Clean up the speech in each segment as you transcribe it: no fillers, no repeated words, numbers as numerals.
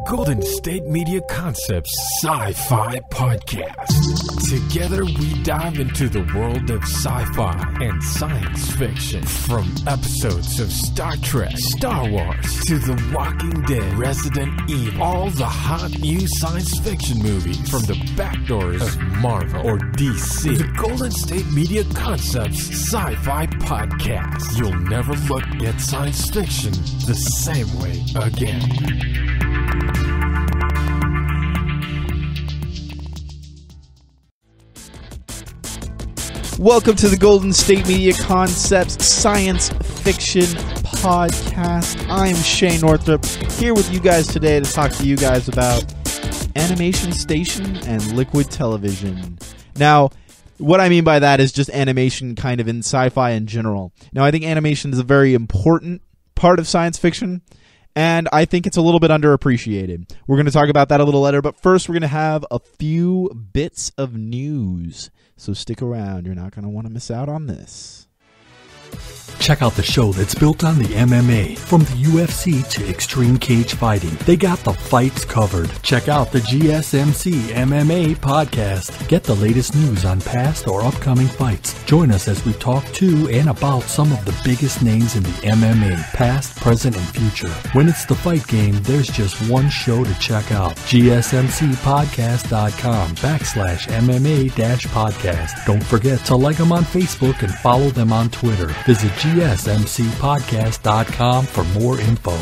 Golden State Media Concepts Sci-Fi Podcast. Together we dive into the world of sci-fi and science fiction. From episodes of Star Trek, Star Wars, to The Walking Dead, Resident Evil, all the hot new science fiction movies from the back doors of Marvel or DC. The Golden State Media Concepts Sci-Fi Podcast. You'll never look at science fiction the same way again. Welcome to the Golden State Media Concepts Science Fiction Podcast. I'm Shay Northrup, here with you guys today to talk to you guys about Animation Station and Liquid Television. Now, what I mean by that is just animation kind of in sci-fi in general. Now, I think animation is a very important part of science fiction, and I think it's a little bit underappreciated. We're going to talk about that a little later, but first we're going to have a few bits of news. So stick around. You're not going to want to miss out on this. Check out the show that's built on the MMA. From the UFC to extreme cage fighting, they got the fights covered. Check out the GSMC MMA podcast. Get the latest news on past or upcoming fights. Join us as we talk to and about some of the biggest names in the MMA, past, present, and future. When it's the fight game, there's just one show to check out. GSMCpodcast.com/MMA-podcast. Don't forget to like them on Facebook and follow them on Twitter. Visit GSMCpodcast.com for more info.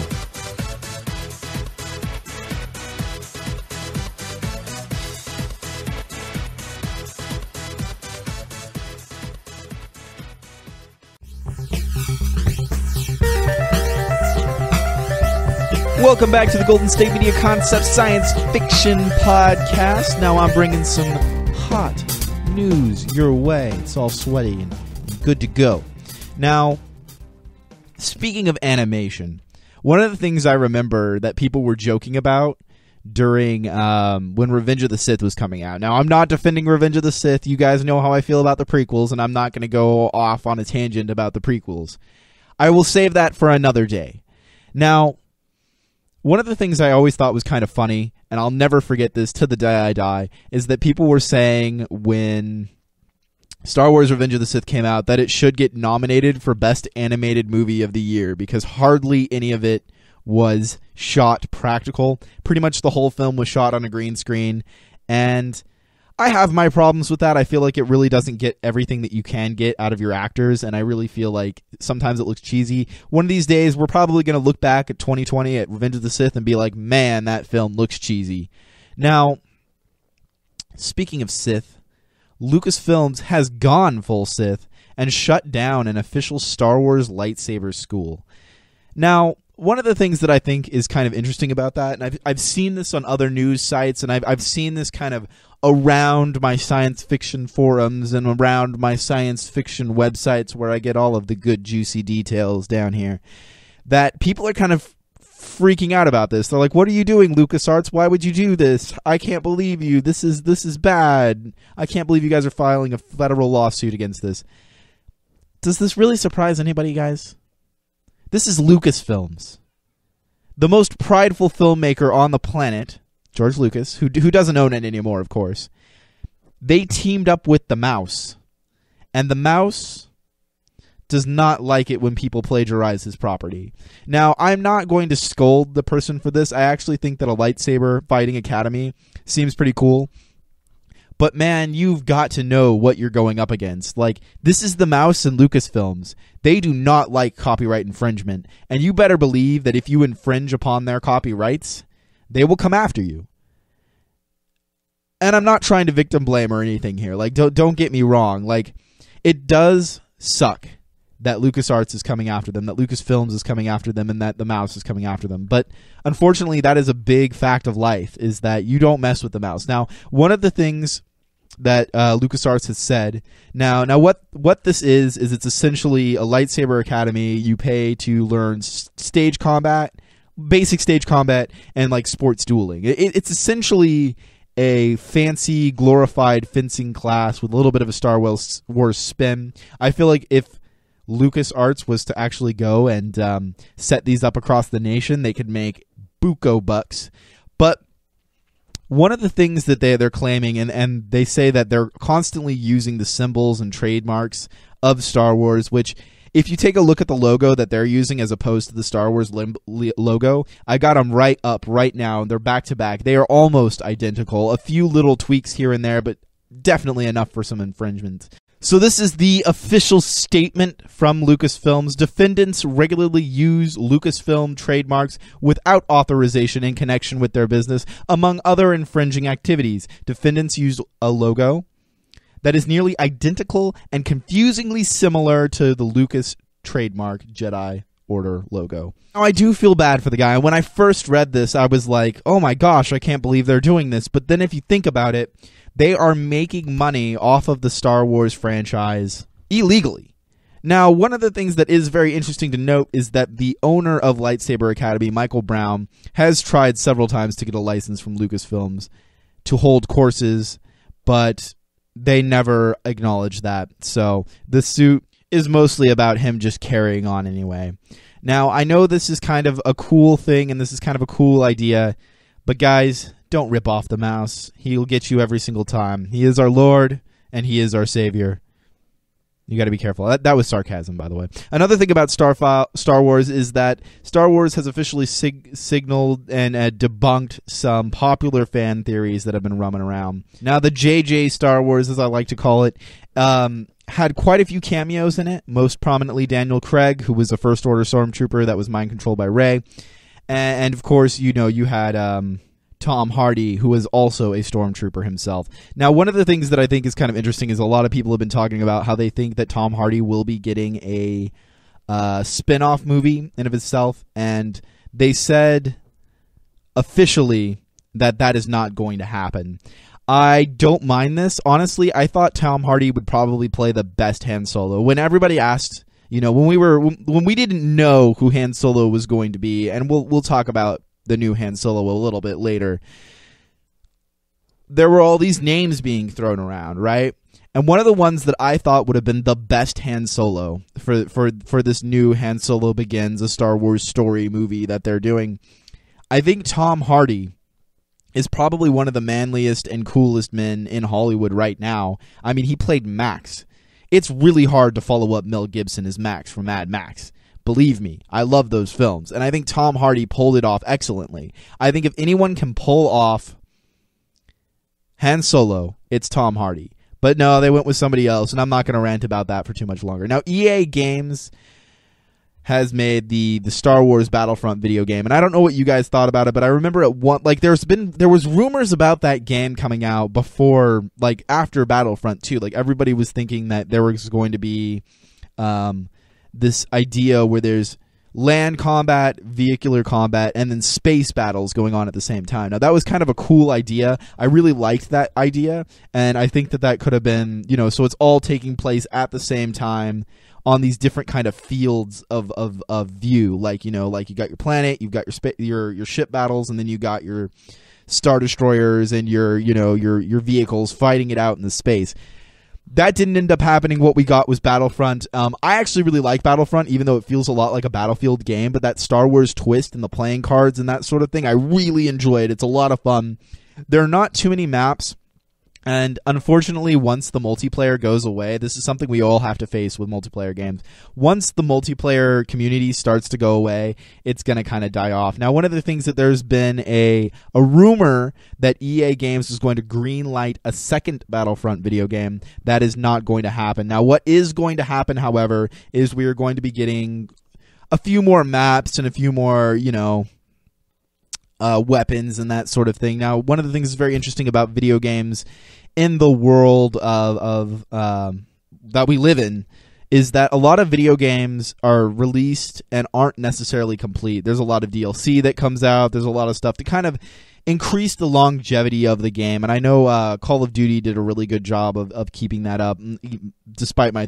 Welcome back to the Golden State Media Concepts Science Fiction Podcast. Now I'm bringing some hot news your way. It's all sweaty and good to go. Now, speaking of animation, one of the things I remember that people were joking about during when Revenge of the Sith was coming out. Now, I'm not defending Revenge of the Sith. You guys know how I feel about the prequels, and I'm not going to go off on a tangent about the prequels. I will save that for another day. Now, one of the things I always thought was kind of funny, and I'll never forget this to the day I die, is that people were saying when Star Wars Revenge of the Sith came out that it should get nominated for Best Animated Movie of the Year because hardly any of it was shot practical. Pretty much the whole film was shot on a green screen, and I have my problems with that. I feel like it really doesn't get everything that you can get out of your actors, and I really feel like sometimes it looks cheesy. One of these days, we're probably going to look back at 2020 at Revenge of the Sith and be like, man, that film looks cheesy. Now, speaking of Sith, Lucasfilms has gone full Sith and shut down an official Star Wars lightsaber school. Now, one of the things that I think is kind of interesting about that, and I've seen this on other news sites, and I've seen this kind of around my science fiction forums and around my science fiction websites where I get all of the good juicy details down here, that people are kind of freaking out about this. They're like, what are you doing, LucasArts? Why would you do this? I can't believe you. This is bad. I can't believe you guys are filing a federal lawsuit against this. Does this really surprise anybody, guys? This is Lucasfilms. The most prideful filmmaker on the planet, George Lucas, who doesn't own it anymore, of course. They teamed up with the mouse. And the mouse does not like it when people plagiarize his property. Now, I'm not going to scold the person for this. I actually think that a lightsaber fighting academy seems pretty cool. But man, you've got to know what you're going up against. Like, this is the mouse and Lucasfilms. They do not like copyright infringement. And you better believe that if you infringe upon their copyrights, they will come after you. And I'm not trying to victim blame or anything here. Like, don't get me wrong. Like, it does suck that LucasArts is coming after them, that Lucasfilms is coming after them, and that the mouse is coming after them. But unfortunately, that is a big fact of life, is that you don't mess with the mouse. Now, one of the things that LucasArts has said, now what this is it's essentially a lightsaber academy. You pay to learn stage combat, basic stage combat, and like sports dueling. It's essentially a fancy, glorified fencing class with a little bit of a Star Wars spin. I feel like if LucasArts was to actually go and set these up across the nation, they could make buco bucks. one of the things that they're claiming, and they say that they're constantly using the symbols and trademarks of Star Wars, which if you take a look at the logo that they're using as opposed to the Star Wars logo, I got them right up right now. They're back to back. They are almost identical. A few little tweaks here and there, but definitely enough for some infringement. So this is the official statement from Lucasfilms. Defendants regularly use Lucasfilm trademarks without authorization in connection with their business, among other infringing activities. Defendants use a logo that is nearly identical and confusingly similar to the Lucas trademark Jedi Order logo. Now, I do feel bad for the guy. When I first read this, I was like, oh my gosh, I can't believe they're doing this. But then if you think about it, they are making money off of the Star Wars franchise illegally. Now, one of the things that is very interesting to note is that the owner of Lightsaber Academy, Michael Brown, has tried several times to get a license from Lucasfilms to hold courses, but they never acknowledge that. So the suit is mostly about him just carrying on anyway. Now, I know this is kind of a cool thing and this is kind of a cool idea, but guys, don't rip off the mouse. He'll get you every single time. He is our Lord and he is our Savior. You got to be careful. That was sarcasm, by the way. Another thing about Star Wars is that Star Wars has officially signaled and debunked some popular fan theories that have been roaming around. Now, the JJ Star Wars, as I like to call it, had quite a few cameos in it. Most prominently, Daniel Craig, who was a First Order Stormtrooper that was mind controlled by Rey. And of course, you know, you had Tom Hardy, who was also a Stormtrooper himself. Now, one of the things that I think is kind of interesting is a lot of people have been talking about how they think that Tom Hardy will be getting a spin-off movie in of itself, and they said officially that that is not going to happen. I don't mind this. Honestly, I thought Tom Hardy would probably play the best Han Solo. When everybody asked, you know, when we didn't know who Han Solo was going to be, and we'll talk about the new Han Solo a little bit later, there were all these names being thrown around, right? And one of the ones that I thought would have been the best Han Solo for this new Han Solo Begins, a Star Wars story movie that they're doing, I think Tom Hardy is probably one of the manliest and coolest men in Hollywood right now. I mean, he played Max. It's really hard to follow up Mel Gibson as Max from Mad Max. Believe me, I love those films. And I think Tom Hardy pulled it off excellently. I think if anyone can pull off Han Solo, it's Tom Hardy. But no, they went with somebody else, and I'm not going to rant about that for too much longer. Now, EA Games has made the Star Wars Battlefront video game, and I don't know what you guys thought about it, but I remember at one, like, there was rumors about that game coming out before, like, after Battlefront 2. Like, everybody was thinking that there was going to be this idea where there's land combat, vehicular combat, and then space battles going on at the same time. Now, that was kind of a cool idea. I really liked that idea, and I think that could have been, you know, so it's all taking place at the same time on these different kind of fields of view. Like, you know, like you got your planet, you've got your ship battles, and then you got your Star Destroyers and your vehicles fighting it out in the space. That didn't end up happening. What we got was Battlefront. I actually really like Battlefront, even though it feels a lot like a Battlefield game. But that Star Wars twist and the playing cards and that sort of thing, I really enjoyed. It's a lot of fun. There are not too many maps. And unfortunately, once the multiplayer goes away, this is something we all have to face with multiplayer games. Once the multiplayer community starts to go away, it's going to kind of die off. Now, one of the things that there's been a rumor that EA Games is going to greenlight a second Battlefront video game. That is not going to happen. Now, what is going to happen, however, is we are going to be getting a few more maps and a few more, you know, weapons and that sort of thing. Now, one of the things that's very interesting about video games in the world of that we live in is that a lot of video games are released and aren't necessarily complete. There's a lot of DLC that comes out. There's a lot of stuff to kind of increase the longevity of the game. And I know Call of Duty did a really good job of keeping that up, despite my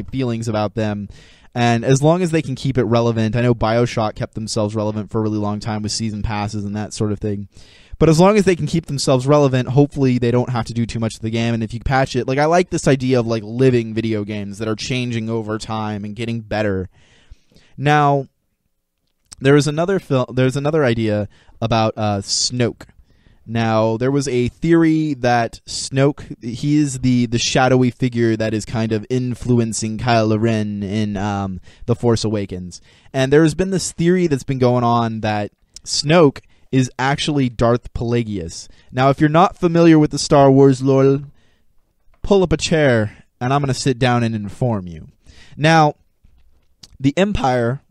feelings about them. And as long as they can keep it relevant, I know BioShock kept themselves relevant for a really long time with season passes and that sort of thing. But as long as they can keep themselves relevant, hopefully they don't have to do too much to the game. And if you patch it, like, I like this idea of like living video games that are changing over time and getting better. Now, there's another idea about Snoke. Now, there was a theory that Snoke, he is the shadowy figure that is kind of influencing Kylo Ren in The Force Awakens. And there has been this theory that's been going on that Snoke is actually Darth Plagueis. Now, if you're not familiar with the Star Wars lore, pull up a chair, and I'm going to sit down and inform you. Now, the Empire,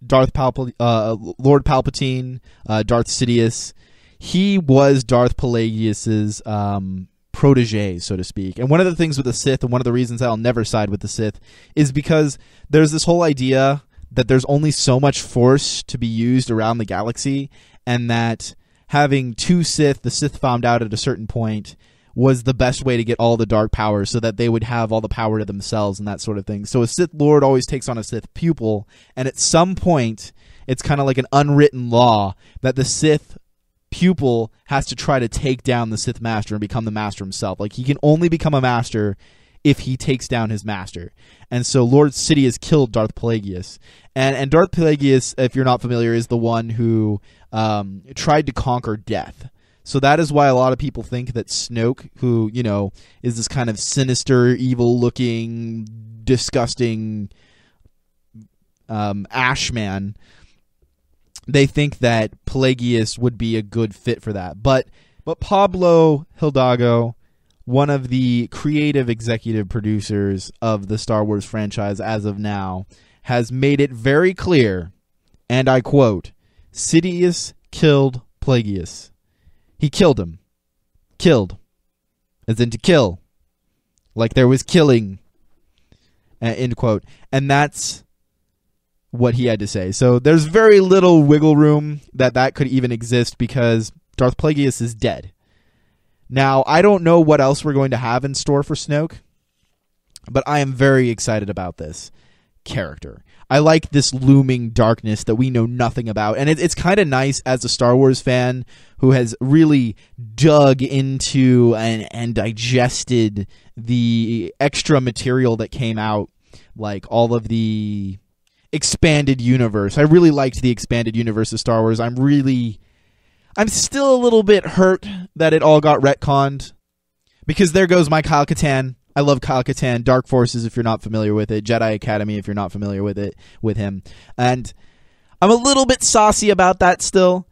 Lord Palpatine, Darth Sidious, he was Darth Plagueis' protege, so to speak. And one of the things with the Sith, and one of the reasons I'll never side with the Sith, is because there's this whole idea that there's only so much Force to be used around the galaxy, and that having two Sith, the Sith found out at a certain point, was the best way to get all the dark power so that they would have all the power to themselves and that sort of thing. So a Sith Lord always takes on a Sith pupil, and at some point, it's kind of like an unwritten law that the Sith pupil has to try to take down the Sith Master and become the Master himself. Like, he can only become a Master if he takes down his Master. And so Lord Sidious killed Darth Plagueis. And Darth Plagueis, if you're not familiar, is the one who tried to conquer death. So that is why a lot of people think that Snoke, who, you know, is this kind of sinister, evil-looking, disgusting ash man, they think that Plagueis would be a good fit for that. But Pablo Hidalgo, one of the creative executive producers of the Star Wars franchise as of now, has made it very clear, and I quote, Sidious killed Plagueis. He killed him. Killed. As in to kill. Like there was killing. End quote. And that's what he had to say. So there's very little wiggle room that could even exist because Darth Plagueis is dead. Now, I don't know what else we're going to have in store for Snoke, but I am very excited about this character. I like this looming darkness that we know nothing about, and it's kind of nice as a Star Wars fan who has really dug into and digested the extra material that came out, like all of the expanded universe. I really liked the expanded universe of Star Wars. I'm still a little bit hurt that it all got retconned, because there goes my Kyle Katarn. I love Kyle Katarn. Dark Forces, if you're not familiar with it. Jedi Academy, if you're not familiar with it, with him. And I'm a little bit saucy about that still.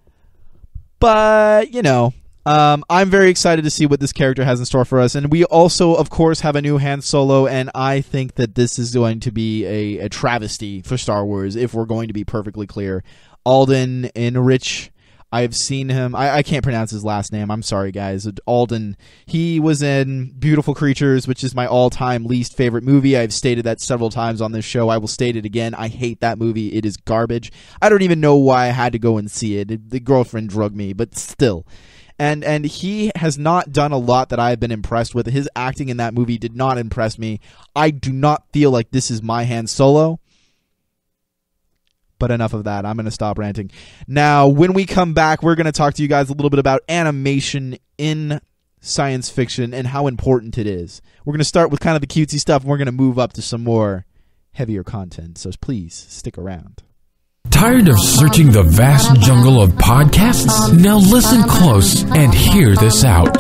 But, you know, I'm very excited to see what this character has in store for us. And we also, of course, have a new Han Solo. And I think that this is going to be a travesty for Star Wars, if we're going to be perfectly clear. Alden Ehrenreich, I've seen him. I can't pronounce his last name. I'm sorry, guys. Alden. He was in Beautiful Creatures, which is my all-time least favorite movie. I've stated that several times on this show. I will state it again. I hate that movie. It is garbage. I don't even know why I had to go and see it. The girlfriend drugged me, but still. And he has not done a lot that I've been impressed with. His acting in that movie did not impress me. I do not feel like this is my Han Solo. But enough of that. I'm going to stop ranting. Now, when we come back, we're going to talk to you guys a little bit about animation in science fiction and how important it is. We're going to start with kind of the cutesy stuff, and we're going to move up to some more heavier content. So please stick around. Tired of searching the vast jungle of podcasts? Now listen close and hear this out.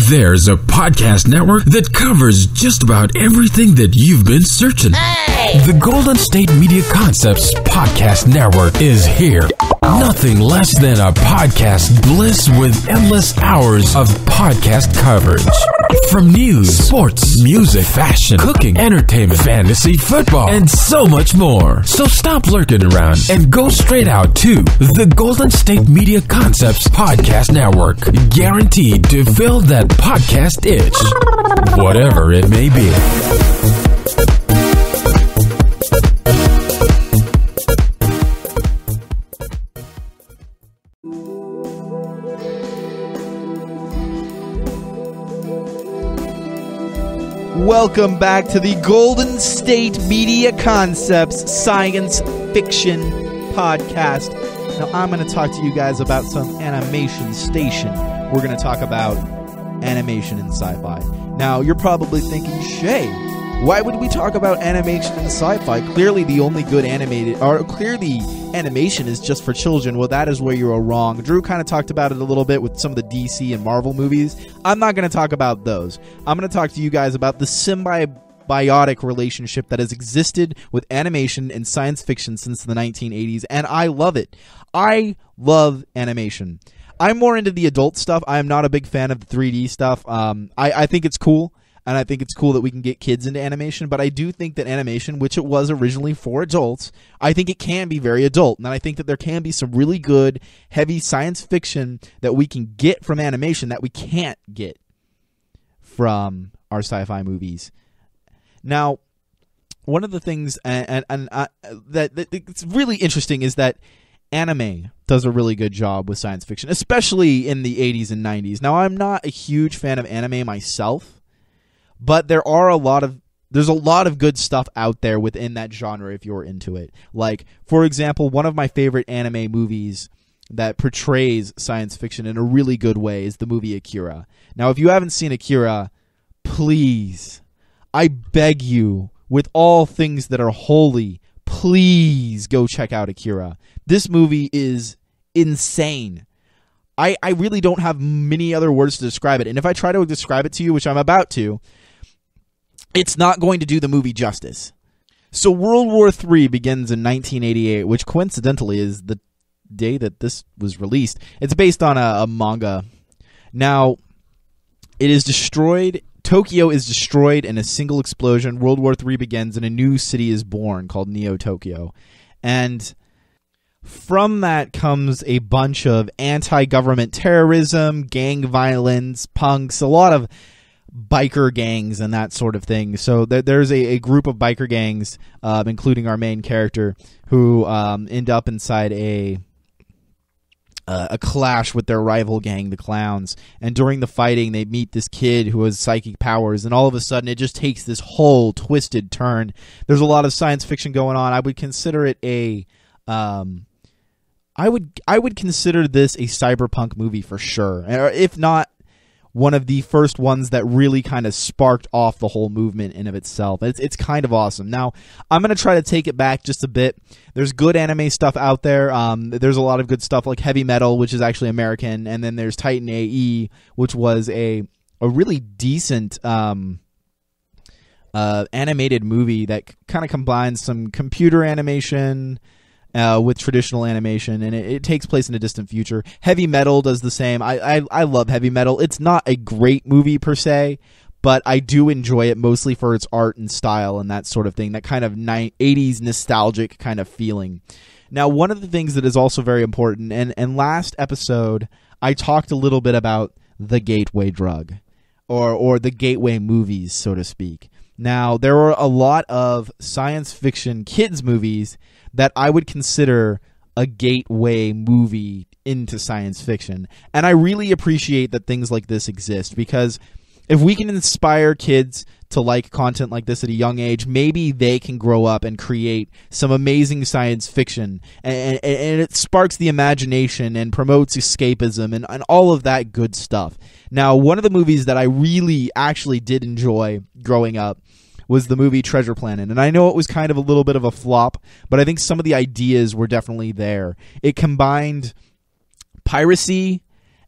There's a podcast network that covers just about everything that you've been searching. The Golden State Media Concepts Podcast Network is here. Nothing less than a podcast bliss with endless hours of podcast coverage. From news, sports, music, fashion, cooking, entertainment, fantasy, football, and so much more. So stop lurking around and go straight out to the Golden State Media Concepts Podcast Network. Guaranteed to fill that podcast itch, whatever it may be. Welcome back to the Golden State Media Concepts Science Fiction Podcast. Now, I'm going to talk to you guys about some animation station. We're going to talk about animation and sci-fi. Now, you're probably thinking, Shay, Why would we talk about animation and sci-fi? Clearly the only good clearly animation is just for children. Well, that is where you are wrong. Drew kind of talked about it a little bit with some of the DC and Marvel movies. I'm not going to talk about those. I'm going to talk to you guys about the symbiotic relationship that has existed with animation and science fiction since the 1980s, and I love it. I love animation. I'm more into the adult stuff. I am not a big fan of the 3D stuff. I think it's cool. And I think it's cool that we can get kids into animation, but I do think that animation, which it was originally for adults, I think it can be very adult. And I think that there can be some really good, heavy science fiction that we can get from animation that we can't get from our sci-fi movies. Now, one of the things that it's really interesting is that anime does a really good job with science fiction, especially in the 80s and 90s. Now, I'm not a huge fan of anime myself, but there's a lot of good stuff out there within that genre if you're into it. Like, for example, one of my favorite anime movies that portrays science fiction in a really good way is the movie Akira. Now, if you haven't seen Akira, please, I beg you, with all things that are holy, please go check out Akira. This movie is insane. I really don't have many other words to describe it. And if I try to describe it to you, which I'm about to, it's not going to do the movie justice. So World War III begins in 1988, which coincidentally is the day that this was released. It's based on a manga. Now, it is destroyed. Tokyo is destroyed in a single explosion. World War III begins and a new city is born called Neo-Tokyo. And from that comes a bunch of anti-government terrorism, gang violence, punks, a lot of biker gangs and that sort of thing. So there's a group of biker gangs, including our main character, who end up inside a clash with their rival gang, the Clowns. And during the fighting, they meet this kid who has psychic powers, and all of a sudden it just takes this whole twisted turn. There's a lot of science fiction going on. I would consider it I would consider this a cyberpunk movie for sure, if not one of the first ones that really kind of sparked off the whole movement in of itself. It's kind of awesome. Now, I'm going to try to take it back just a bit. There's good anime stuff out there. There's a lot of good stuff like Heavy Metal, which is actually American, and then there's Titan AE, which was a really decent animated movie that kind of combines some computer animation with traditional animation, and it takes place in a distant future. Heavy Metal does the same. I love Heavy Metal. It's not a great movie per se, but I do enjoy it mostly for its art and style and that sort of thing, that kind of 80s nostalgic kind of feeling. Now, one of the things that is also very important, and last episode I talked a little bit about the gateway drug, or the gateway movies, so to speak. Now, there are a lot of science fiction kids movies that I would consider a gateway movie into science fiction. And I really appreciate that things like this exist, because if we can inspire kids to like content like this at a young age, maybe they can grow up and create some amazing science fiction, and it sparks the imagination and promotes escapism and all of that good stuff. Now, one of the movies that I really actually did enjoy growing up was the movie Treasure Planet. And I know it was kind of a little bit of a flop, but I think some of the ideas were definitely there. It combined piracy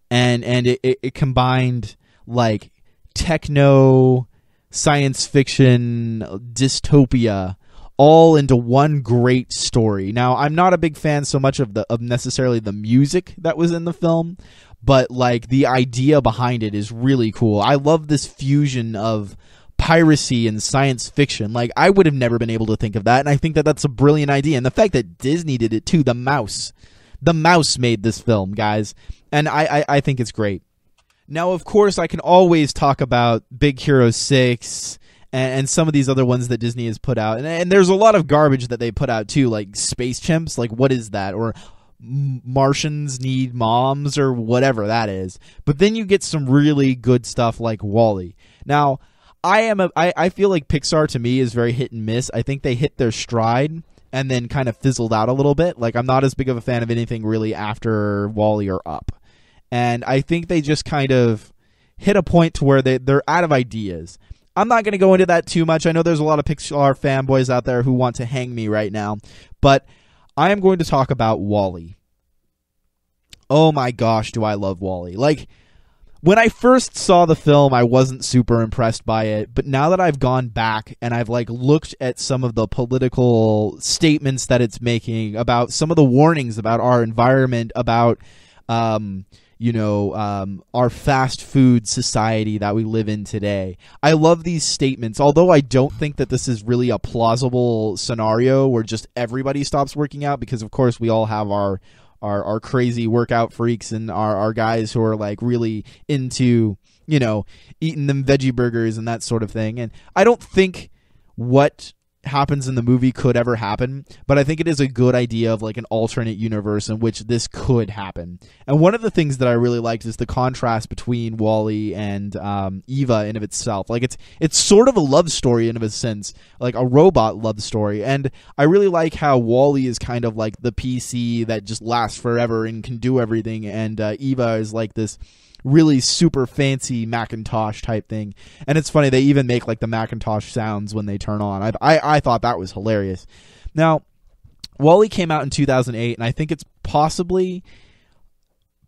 and it combined like techno science fiction dystopia all into one great story. Now, I'm not a big fan so much of necessarily the music that was in the film, but like the idea behind it is really cool. I love this fusion of piracy and science fiction. Like, I would have never been able to think of that, and I think that that's a brilliant idea. And the fact that Disney did it too, the mouse made this film, guys, and I think it's great. Now, of course, I can always talk about Big Hero 6 and some of these other ones that Disney has put out, and there's a lot of garbage that they put out too, like Space Chimps, like what is that, or Martians Need Moms, or whatever that is. But then you get some really good stuff like WALL-E. Now, I feel like Pixar to me is very hit and miss. I think they hit their stride and then kind of fizzled out a little bit. Like, I'm not as big of a fan of anything really after WALL-E or Up. And I think they just kind of hit a point to where they're out of ideas. I'm not going to go into that too much. I know there's a lot of Pixar fanboys out there who want to hang me right now, but I am going to talk about WALL-E. Oh my gosh, do I love WALL-E. Like, when I first saw the film, I wasn't super impressed by it, but now that I've gone back and I've like looked at some of the political statements that it's making, about some of the warnings about our environment, about our fast food society that we live in today. I love these statements, although I don't think that this is really a plausible scenario where just everybody stops working out, because of course we all have our crazy workout freaks and our guys who are like really into, eating them veggie burgers and that sort of thing. And I don't think what happens in the movie could ever happen, but I think it is a good idea of like an alternate universe in which this could happen. And one of the things that I really liked is the contrast between WALL-E and Eva in of itself. Like it's sort of a love story in of a sense, like a robot love story. And I really like how WALL-E is kind of like the PC that just lasts forever and can do everything, and Eva is like this really super fancy Macintosh type thing. And it's funny, they even make like the Macintosh sounds when they turn on. I thought that was hilarious. Now, WALL-E came out in 2008, and I think it's possibly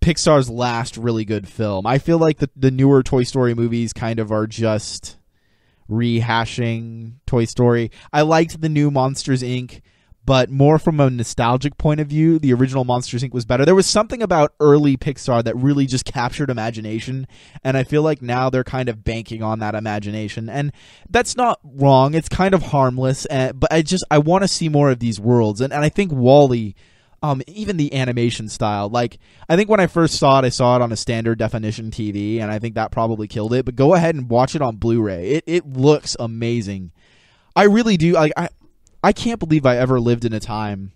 Pixar's last really good film. I feel like the newer Toy Story movies kind of are just rehashing Toy Story. I liked the new Monsters, Inc., but more from a nostalgic point of view, the original Monsters, Inc. was better. There was something about early Pixar that really just captured imagination, and I feel like now they're kind of banking on that imagination. And that's not wrong. It's kind of harmless, but I want to see more of these worlds. And I think WALL-E, even the animation style, like, I think when I first saw it, I saw it on a standard definition TV, and I think that probably killed it. But go ahead and watch it on Blu-ray. It looks amazing. I really do. Like, I can't believe I ever lived in a time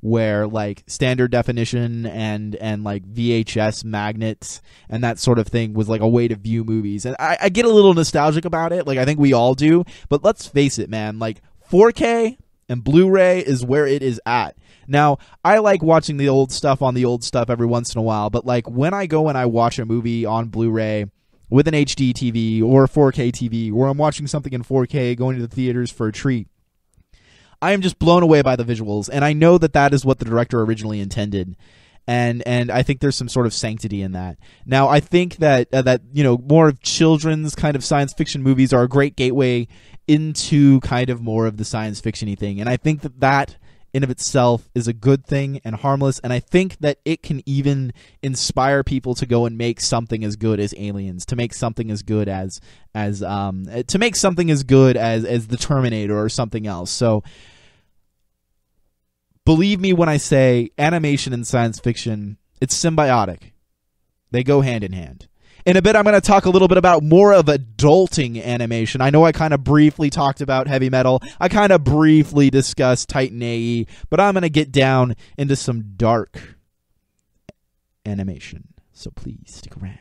where like standard definition and like VHS magnets and that sort of thing was like a way to view movies. And I get a little nostalgic about it. Like, I think we all do. But let's face it, man. Like, 4K and Blu-ray is where it is at. Now, I like watching the old stuff on the old stuff every once in a while. But like when I go and I watch a movie on Blu-ray with an HD TV or a 4K TV, or I'm watching something in 4K going to the theaters for a treat, I am just blown away by the visuals, and I know that that is what the director originally intended, and I think there's some sort of sanctity in that. Now, I think that more of children's kind of science fiction movies are a great gateway into kind of more of the science fiction-y thing, and I think that in of itself is a good thing and harmless, and I think that it can even inspire people to go and make something as good as Aliens, to make something as good as The Terminator or something else. So believe me when I say animation and science fiction, it's symbiotic. They go hand in hand. In a bit, I'm going to talk a little bit about more of adulting animation. I know I kind of briefly talked about Heavy Metal. I kind of briefly discussed Titan AE, but I'm going to get down into some dark animation. So please stick around.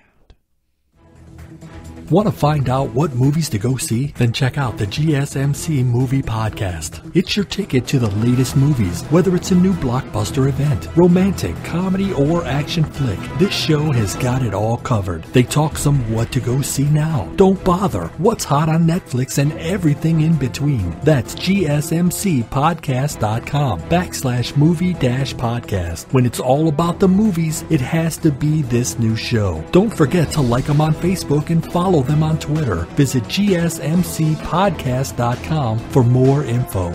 Want to find out what movies to go see? Then check out the GSMC Movie Podcast. It's your ticket to the latest movies, whether it's a new blockbuster event, romantic, comedy, or action flick. This show has got it all covered. They talk some what to go see now. Don't bother. What's hot on Netflix and everything in between. That's GSMCpodcast.com/movie-podcast. When it's all about the movies, it has to be this new show. Don't forget to like them on Facebook and follow them on Twitter. Visit GSMCpodcast.com for more info.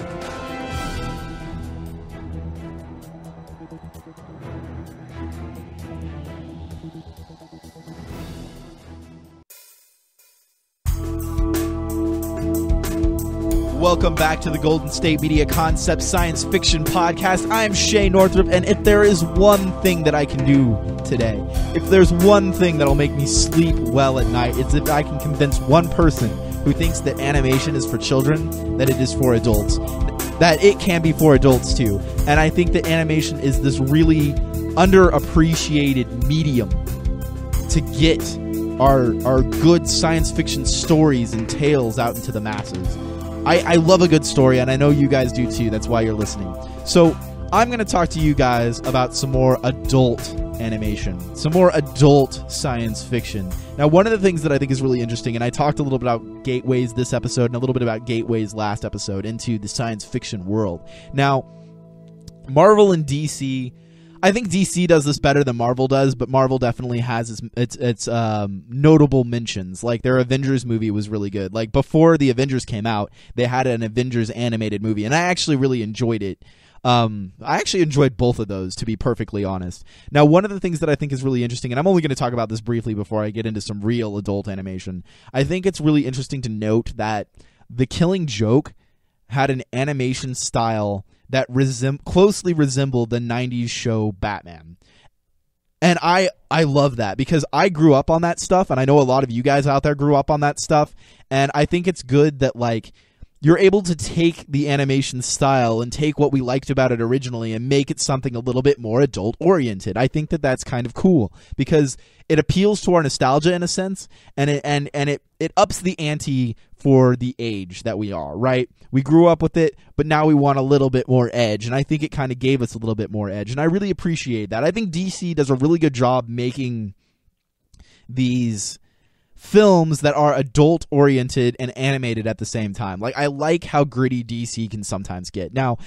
Welcome back to the Golden State Media Concept Science Fiction Podcast. I'm Shay Northrup, and if there is one thing that I can do today, if there's one thing that'll make me sleep well at night, it's if I can convince one person who thinks that animation is for children that it is for adults, that it can be for adults too. And I think that animation is this really underappreciated medium to get our good science fiction stories and tales out into the masses. I love a good story, and I know you guys do too. That's why you're listening. So I'm going to talk to you guys about some more adult animation, some more adult science fiction. Now, one of the things that I think is really interesting, and I talked a little bit about gateways this episode and a little bit about gateways last episode into the science fiction world. Now, Marvel and DC, I think DC does this better than Marvel does, but Marvel definitely has its notable mentions. Like, their Avengers movie was really good. Like, before the Avengers came out, they had an Avengers animated movie, and I actually really enjoyed it. I actually enjoyed both of those, to be perfectly honest. Now, one of the things that I think is really interesting, and I'm only going to talk about this briefly before I get into some real adult animation, I think it's really interesting to note that The Killing Joke had an animation style that closely resembled the 90s show Batman. And I love that, because I grew up on that stuff, and I know a lot of you guys out there grew up on that stuff, and I think it's good that, like, you're able to take the animation style and take what we liked about it originally and make it something a little bit more adult-oriented. I think that that's kind of cool, because it appeals to our nostalgia in a sense, and it ups the ante for the age that we are, right? We grew up with it, but now we want a little bit more edge, and I think it kind of gave us a little bit more edge, and I really appreciate that. I think DC does a really good job making these films that are adult-oriented and animated at the same time. Like, I like how gritty DC can sometimes get. Now,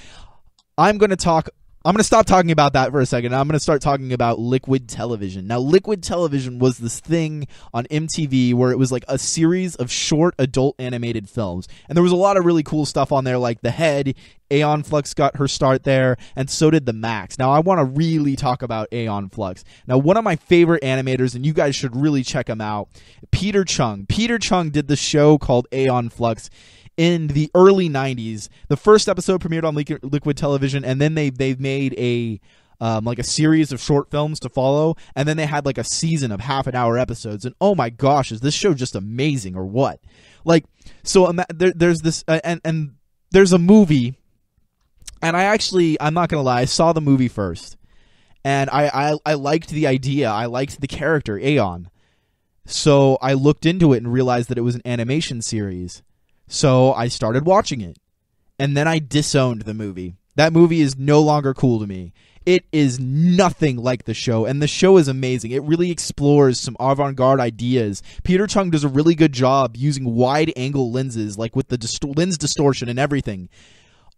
I'm going to stop talking about that for a second. I'm going to start talking about Liquid Television. Now, Liquid Television was this thing on MTV where it was like a series of short adult animated films. And there was a lot of really cool stuff on there, like The Head. Aeon Flux got her start there, and so did The Max. Now, I want to really talk about Aeon Flux. Now, one of my favorite animators, and you guys should really check him out, Peter Chung. Peter Chung did the show called Aeon Flux in the early 90s. The first episode premiered on Liquid Television, and then they've made a series of short films to follow, and then they had like a season of half-an-hour episodes, and oh my gosh, is this show just amazing or what? Like, so there's this, and there's a movie, and I'm not gonna lie, I saw the movie first, and I liked the idea, I liked the character, Aeon, so I looked into it and realized that it was an animation series. So I started watching it, and then I disowned the movie. That movie is no longer cool to me. It is nothing like the show, and the show is amazing. It really explores some avant-garde ideas. Peter Chung does a really good job using wide-angle lenses, like with the lens distortion and everything,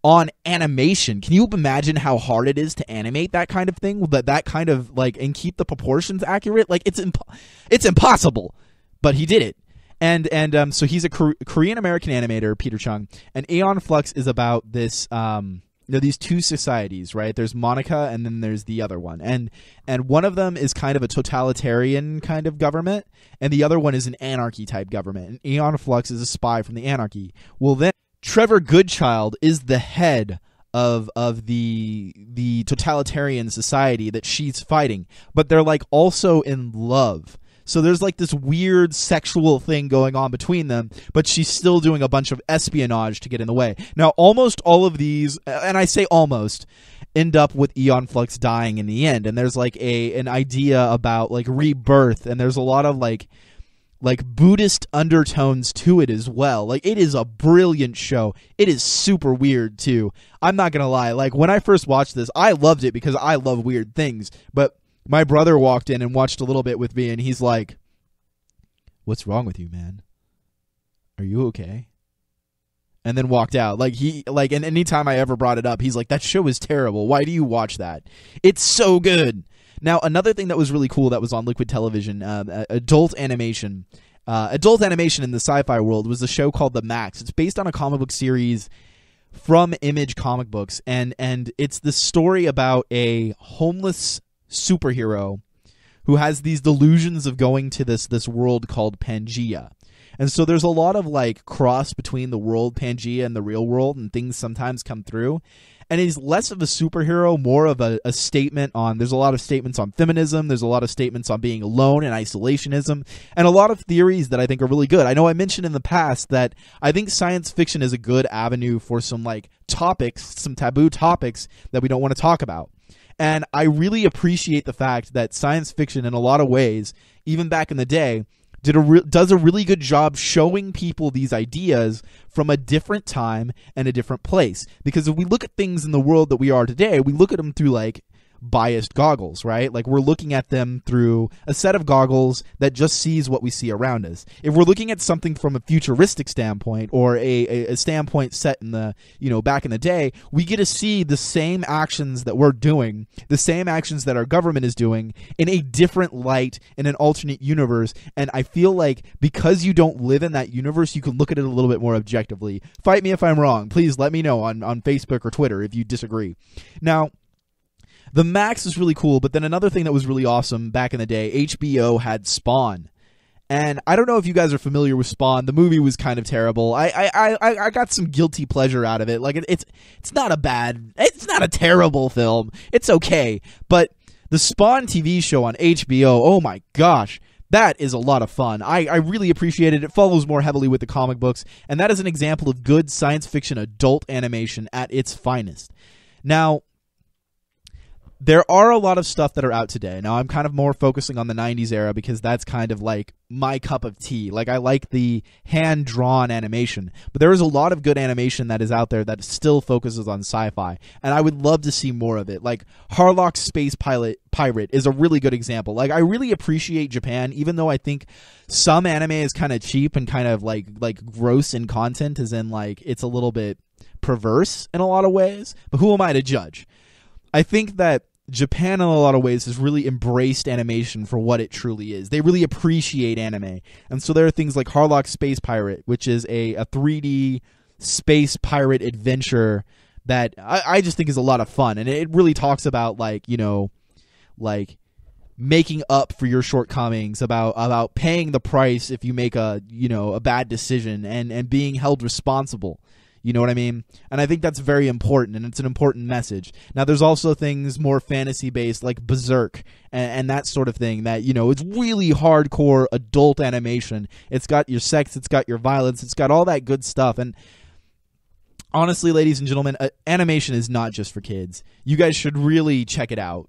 on animation. Can you imagine how hard it is to animate that kind of thing? That kind of, like, and keep the proportions accurate? Like, it's impossible, but he did it. And so he's a Korean-American animator, Peter Chung, and Aeon Flux is about this, these two societies, right? There's Monica, and then there's the other one. And one of them is kind of a totalitarian kind of government, and the other one is an anarchy-type government. And Aeon Flux is a spy from the anarchy. Well, then Trevor Goodchild is the head of the totalitarian society that she's fighting, but they're, like, also in love. So there's like this weird sexual thing going on between them, but she's still doing a bunch of espionage to get in the way. Now, almost all of these, and I say almost, end up with Aeon Flux dying in the end. And there's like an idea about like rebirth, and there's a lot of like Buddhist undertones to it as well. Like, it is a brilliant show. It is super weird too. I'm not gonna lie. Like, when I first watched this, I loved it because I love weird things, but my brother walked in and watched a little bit with me, and he's like, "What's wrong with you, man? Are you okay?" And then walked out. And anytime I ever brought it up, he's like, "That show is terrible. Why do you watch that? It's so good." Now, another thing that was really cool that was on Liquid Television, adult animation in the sci-fi world, was a show called The Max. It's based on a comic book series from Image Comic Books, and it's the story about a homeless superhero who has these delusions of going to this world called Pangea. And so there's a lot of like cross between the world Pangea and the real world, and things sometimes come through. And he's less of a superhero, more of a statement on, there's a lot of statements on feminism, there's a lot of statements on being alone and isolationism, and a lot of theories that I think are really good. I know I mentioned in the past that I think science fiction is a good avenue for some like topics, some taboo topics that we don't want to talk about. And I really appreciate the fact that science fiction, in a lot of ways, even back in the day, does a really good job showing people these ideas from a different time and a different place. Because if we look at things in the world that we are today, we look at them through like biased goggles, right? Like, we're looking at them through a set of goggles that just sees what we see around us. If we're looking at something from a futuristic standpoint, or a standpoint set in the, back in the day, we get to see the same actions that we're doing, the same actions that our government is doing, in a different light, in an alternate universe. And I feel like because you don't live in that universe, you can look at it a little bit more objectively. Fight me if I'm wrong. Please let me know on Facebook or Twitter if you disagree. Now, the Max is really cool, but then another thing that was really awesome back in the day, HBO had Spawn. And I don't know if you guys are familiar with Spawn. The movie was kind of terrible. I got some guilty pleasure out of it. Like, it's not a terrible film. It's okay. But the Spawn TV show on HBO, oh my gosh, that is a lot of fun. I really appreciate it. It follows more heavily with the comic books, and that is an example of good science fiction adult animation at its finest. Now, there are a lot of stuff that are out today. Now, I'm kind of more focusing on the 90s era because that's kind of like my cup of tea. Like, I like the hand-drawn animation. But there is a lot of good animation that is out there that still focuses on sci-fi. And I would love to see more of it. Like, Harlock's Space Pirate is a really good example. Like, I really appreciate Japan, even though I think some anime is kind of cheap and kind of like gross in content, as in, like, it's a little bit perverse in a lot of ways. But who am I to judge? I think that Japan, in a lot of ways, has really embraced animation for what it truly is. They really appreciate anime. And so there are things like Harlock's Space Pirate, which is a 3D space pirate adventure that I just think is a lot of fun. And it really talks about, like, making up for your shortcomings, about paying the price if you make a bad decision, and being held responsible. You know what I mean? And I think that's very important, and it's an important message. Now, there's also things more fantasy-based, like Berserk, and that sort of thing, that, it's really hardcore adult animation. It's got your sex, it's got your violence, it's got all that good stuff. And honestly, ladies and gentlemen, animation is not just for kids. You guys should really check it out.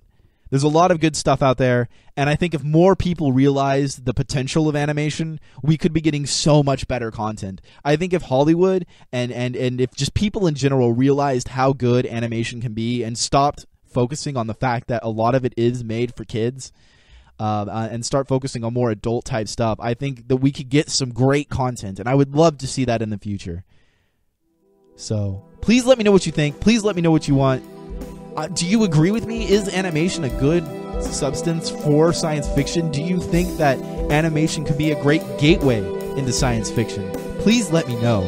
There's a lot of good stuff out there, and I think if more people realize the potential of animation, we could be getting so much better content. I think if Hollywood and if just people in general realized how good animation can be and stopped focusing on the fact that a lot of it is made for kids, and start focusing on more adult-type stuff, I think that we could get some great content, and I would love to see that in the future. So, please let me know what you think. Please let me know what you want. Do you agree with me? Is animation a good substance for science fiction? Do you think that animation could be a great gateway into science fiction? Please let me know.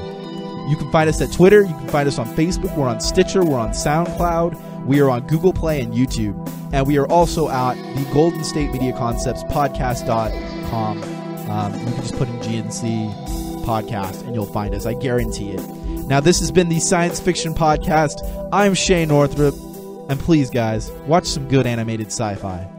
You can find us at Twitter. You can find us on Facebook. We're on Stitcher. We're on SoundCloud. We are on Google Play and YouTube. And we are also at the Golden State Media Concepts podcast.com. You can just put in GNC podcast and you'll find us. I guarantee it. Now, this has been the Science Fiction Podcast. I'm Shay Northrup. And please, guys, watch some good animated sci-fi.